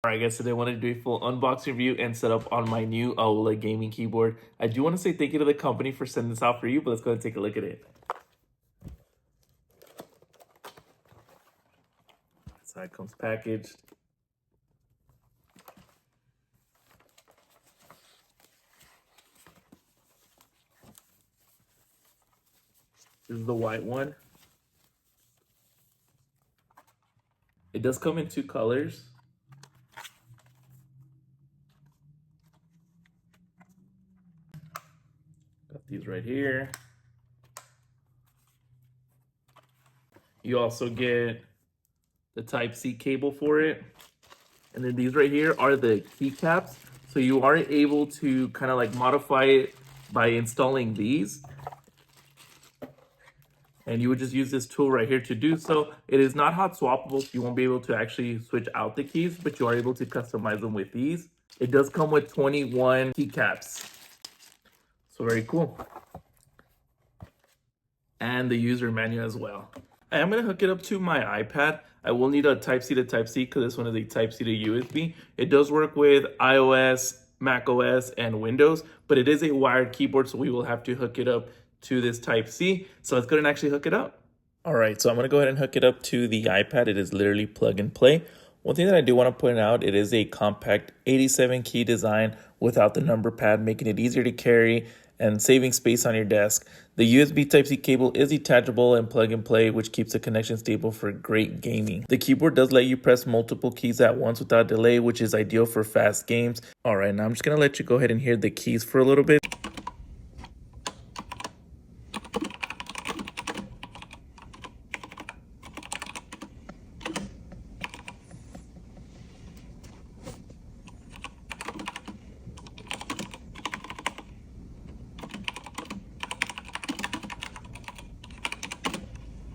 Alright guys, today I wanted to do a full unboxing review and setup on my new AULA gaming keyboard. I do want to say thank you to the company for sending this out for you, but let's go ahead and take a look at it. That's how it comes packaged. This is the white one. It does come in two colors. Got these right here. You also get the Type-C cable for it. And then these right here are the keycaps. So you are able to kind of like modify it by installing these. And you would just use this tool right here to do so. It is not hot swappable, so you won't be able to actually switch out the keys, but you are able to customize them with these. It does come with 21 keycaps. So very cool. And the user manual as well. I am going to hook it up to my iPad. I will need a Type-C to Type-C because this one is a Type-C to USB. It does work with iOS, macOS, and Windows, but it is a wired keyboard, so we will have to hook it up to this Type-C. So let's go ahead and actually hook it up. All right, so I'm going to go ahead and hook it up to the iPad. It is literally plug and play. One thing that I do want to point out, it is a compact 87 key design without the number pad, making it easier to carry and saving space on your desk. The USB Type-C cable is detachable and plug and play, which keeps the connection stable for great gaming. The keyboard does let you press multiple keys at once without delay, which is ideal for fast games. All right, now I'm just gonna let you go ahead and hear the keys for a little bit.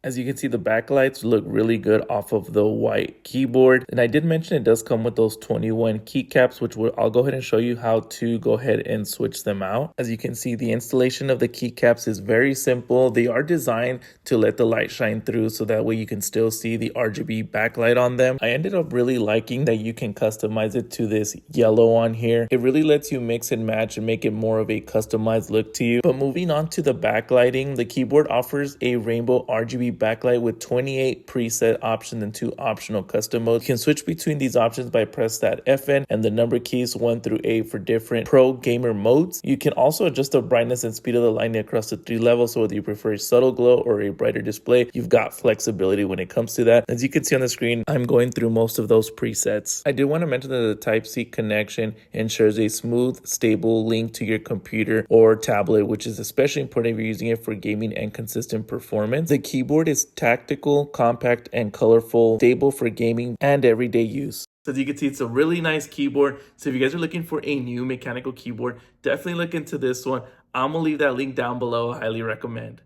As you can see, the backlights look really good off of the white keyboard. And I did mention it does come with those 21 keycaps, which I'll go ahead and show you how to go ahead and switch them out. As you can see, the installation of the keycaps is very simple. They are designed to let the light shine through so that way you can still see the RGB backlight on them. I ended up really liking that you can customize it to this yellow on here. It really lets you mix and match and make it more of a customized look to you. But moving on to the backlighting, the keyboard offers a rainbow RGB backlight with 28 preset options and 2 optional custom modes. You can switch between these options by press that FN and the number keys 1 through 8 for different pro gamer modes. You can also adjust the brightness and speed of the lighting across the 3 levels, so whether you prefer a subtle glow or a brighter display, you've got flexibility when it comes to that. As you can see on the screen, I'm going through most of those presets. I did want to mention that the Type-C connection ensures a smooth, stable link to your computer or tablet, which is especially important if you're using it for gaming and consistent performance. The keyboard is tactical, compact, and colorful, stable for gaming and everyday use. So as you can see, it's a really nice keyboard. So if you guys are looking for a new mechanical keyboard, definitely look into this one. I'm gonna leave that link down below. Highly recommend.